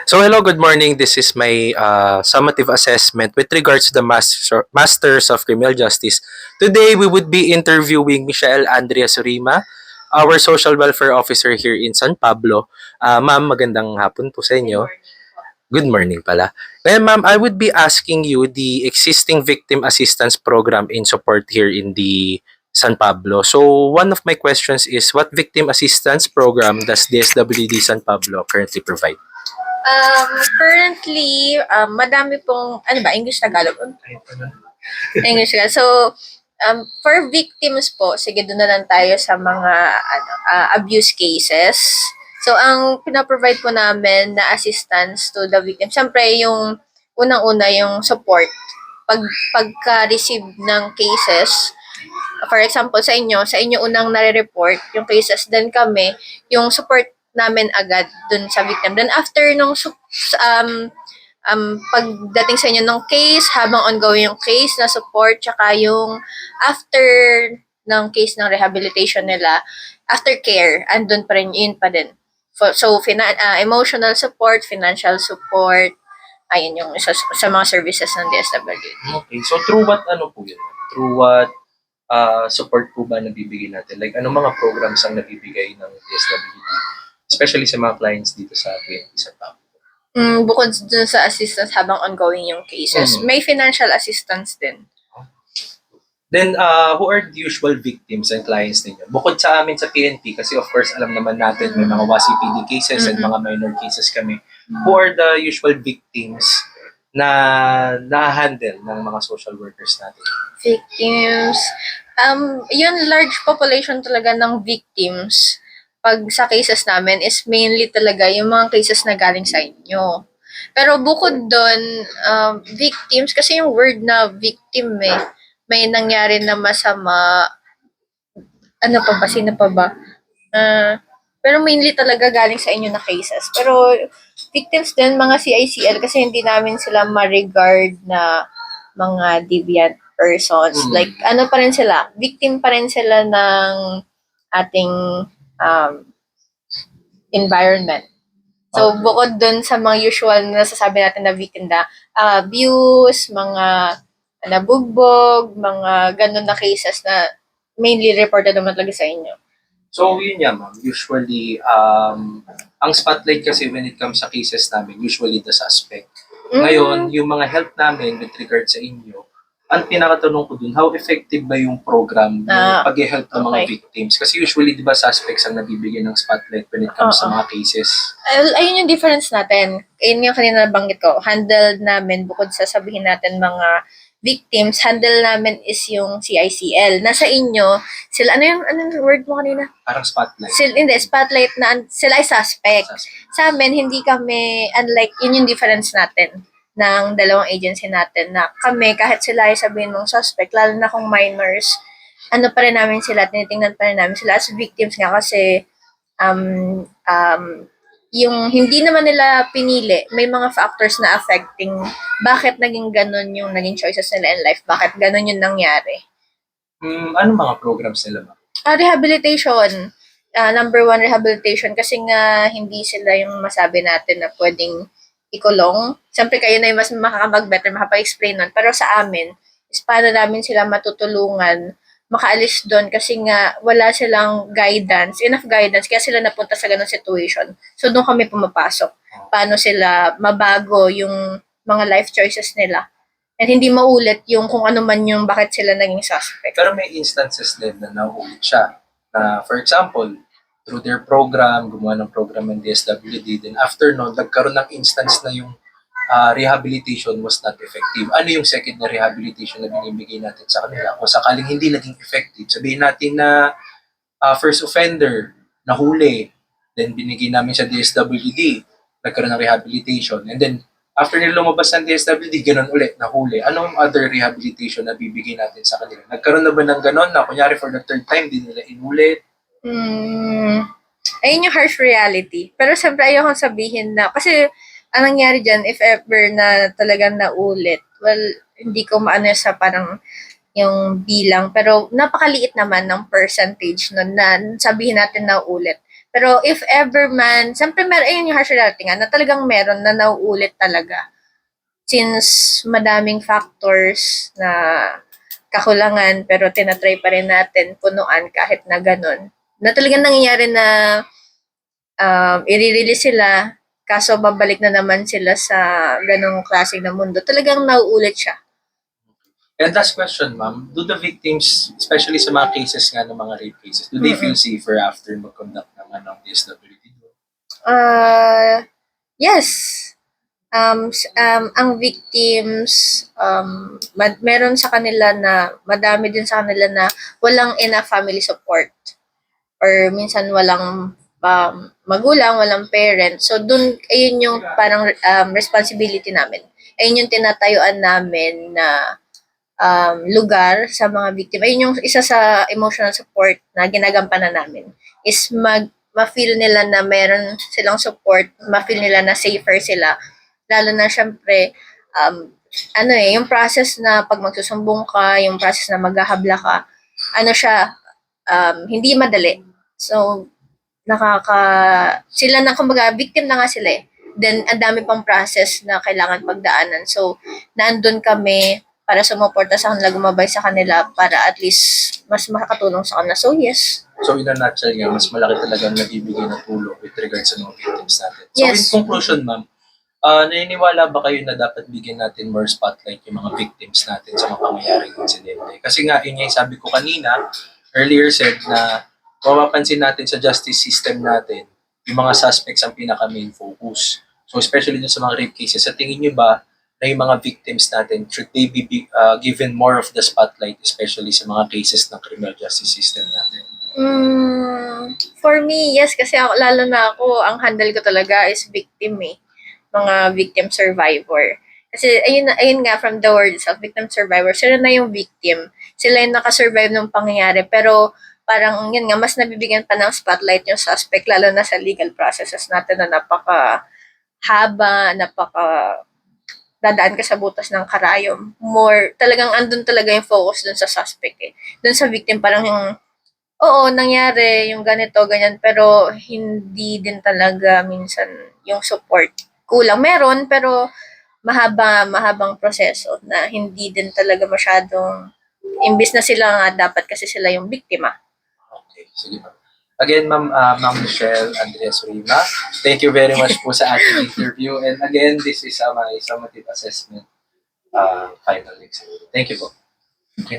So hello, good morning. This is my summative assessment with regards to the Masters of Criminal Justice. Today, we would be interviewing Michelle Andrea Surima, our Social Welfare Officer here in San Pablo. Ma'am, magandang hapon po sa inyo. Good morning pala. Ngayon, ma'am, I would be asking you the existing victim assistance program in support here in the San Pablo. So, one of my questions is, what victim assistance program does DSWD San Pablo currently provide? Currently, madami pong, ano ba, English Tagalog? English Tagalog. So, for victims po, sige doon na lang tayo sa mga abuse cases. So, ang pinaprovide po namin na assistance to the victim, siyempre yung unang-una yung support. Pagka-receive ng cases, for example, sa inyo unang nare-report yung cases, then kami, yung support namin agad dun sa victim. Then after nung pagdating sa inyo ng case, habang ongoing yung case na support, tsaka yung after ng case ng rehabilitation nila, aftercare, andun pa rin, yun pa din. So, emotional support, financial support, ayun yung sa mga services ng DSWD. Okay. So, through what ano po yun? Through what support po ba nabibigay natin? Like, anong mga programs ang nabibigay ng DSWD? Especially sa mga clients dito sa PNP sa Pablo. Bukod dun sa assistance habang ongoing yung cases, may financial assistance din. Then, who are the usual victims and clients ninyo? Bukod sa amin sa PNP, kasi of course, alam naman natin may mga WASI-PD cases and mga minor cases kami. Who are the usual victims na na-handle ng mga social workers natin? Victims, yun large population talaga ng victims pag sa cases namin is mainly talaga yung mga cases na galing sa inyo. Pero bukod doon, victims, kasi yung word na victim may nangyari na masama, ano pa ba, sino pa ba? Pero mainly talaga galing sa inyo na cases. Pero victims din, mga CICL, kasi hindi namin sila ma-regard na mga deviant persons. Like, ano pa rin sila? Victim pa rin sila ng ating environment. So, bukod dun sa mga usual na nasasabi natin na victim na abuse, mga nabugbog, mga ganun na cases na mainly reported naman talaga sa inyo. So, yun nga ma'am. Usually, ang spotlight kasi when it comes sa cases namin, usually the suspect. Ngayon, yung mga help namin with regard sa inyo, ang pinakatanong ko dun, how effective ba yung program yung pag-help ng mga victims? Kasi usually, di ba, suspects ang nabibigyan ng spotlight when it comes sa mga cases? Ayun yung difference natin. Ayun yung kanina nabanggit ko. Handled namin, bukod sa sabihin natin mga victims, handle namin is yung CICL. Nasa inyo, sila, anong word mo kanina? Parang spotlight. Hindi, spotlight na sila ay suspect. Sa amin, hindi kami, unlike, yun yung difference natin ng dalawang agency natin na kami, kahit sila ay sabihin mong suspect, lalo na kung minors, ano pa rin namin sila, tinitingnan pa rin namin sila as victims nga kasi yung hindi naman nila pinili, may mga factors na affecting bakit naging ganun yung naging choices nila in life, bakit ganun yung nangyari. Anong mga programs nila ba? Rehabilitation. Number one, rehabilitation. Kasi nga, hindi sila yung masabi natin na pwedeng ikulong. Siyempre, kayo na yung mas makakapag-better, makapag-explain nun. Pero sa amin, is paano namin sila matutulungan makaalis doon kasi nga wala silang guidance, enough guidance, kaya sila napunta sa ganung situation. So, doon kami pumapasok. Paano sila mabago yung mga life choices nila. And hindi maulit yung kung ano man yung bakit sila naging suspect. Pero may instances din na naulit siya. Na, for example, through their program, gumawa ng program ng DSWD, then after nun, nagkaroon ng instance na yung rehabilitation was not effective. Ano yung second na rehabilitation na binibigay natin sa kanila? Kung sakaling hindi naging effective, sabihin natin na first offender, nahuli, then binigay namin sa DSWD, nagkaroon ng rehabilitation, and then after nila lumabas ng DSWD, ganun ulit, nahuli. Anong other rehabilitation na bibigay natin sa kanila? Nagkaroon na ba ng ganun na kunyari for the third time, di nila inulit? Ayun yung harsh reality. Pero siyempre ayokong sabihin na, kasi ang nangyari dyan, if ever na talagang naulit, well, hindi ko maano sa parang yung bilang, pero napakaliit naman ng percentage nun na sabihin natin na ulit. Pero if ever man, siyempre meron, ayun yung harsh reality nga, na talagang meron na nauulit talaga. Since madaming factors na kakulangan, pero tinatry pa rin natin punuan kahit na ganun. Na talagang nangyayari na i-release sila, kaso babalik na naman sila sa ganong klaseng na mundo. Talagang nauulit siya. And last question, ma'am, do the victims, especially sa mga cases nga ng mga rape cases, do they feel safer after mag-conduct ng DSWD? Yes. Ang victims, meron sa kanila na, madami din sa kanila na walang enough family support. Or minsan walang magulang, walang parent. So, dun, ayun yung parang responsibility namin. Ayun yung tinatayuan namin na lugar sa mga victim. Ayun yung isa sa emotional support na ginagampanan namin is ma-feel nila na meron silang support, ma-feel nila na safer sila. Lalo na syempre, yung process na pag magsusumbong ka, yung process na maghahabla ka, hindi madali. So, sila na, kumbaga, victim na nga sila eh. Then, ang dami pang process na kailangan pagdaanan. So, naandun kami para sumuporta sa kanila, gumabay sa kanila para at least mas makakatulong sa kanila. So, yes. So in a nutshell nga, mas malaki talaga ang nabibigay na tulong with regards sa mga victims natin. So Yes. in conclusion, ma'am, naniniwala ba kayo na dapat bigyan natin more spotlight yung mga victims natin sa mga pangyayaring insidente? Kasi nga, yun yung sabi ko kanina, earlier said na mapapansin natin sa justice system natin, yung mga suspects ang pinaka-main focus. So especially dun sa mga rape cases, sa tingin nyo ba na yung mga victims natin, should they be given more of the spotlight, especially sa mga cases ng criminal justice system natin? For me, yes, kasi lalo na ako, ang handle ko talaga is victim eh. Mga victim survivor. Kasi ayun nga from the word itself, victim survivor, sila na yung victim. Sila yung nakasurvive ng pangyayari. Pero parang yun nga, mas nabibigyan pa ng spotlight yung suspect, lalo na sa legal processes natin na napaka-haba, dadaan ka sa butas ng karayom. More, talagang andun talaga yung focus dun sa suspect eh. Dun sa victim, parang yung oo, nangyari yung ganito, ganyan, pero hindi din talaga minsan yung support. Kulang meron, pero mahabang proseso na hindi din talaga masyadong, imbis na sila nga dapat kasi sila yung biktima. Okay, sige ma'am. Again, Ma'am Michelle Andres Rima, thank you very much po sa ating interview. And again, this is my summative assessment final exam. Thank you po.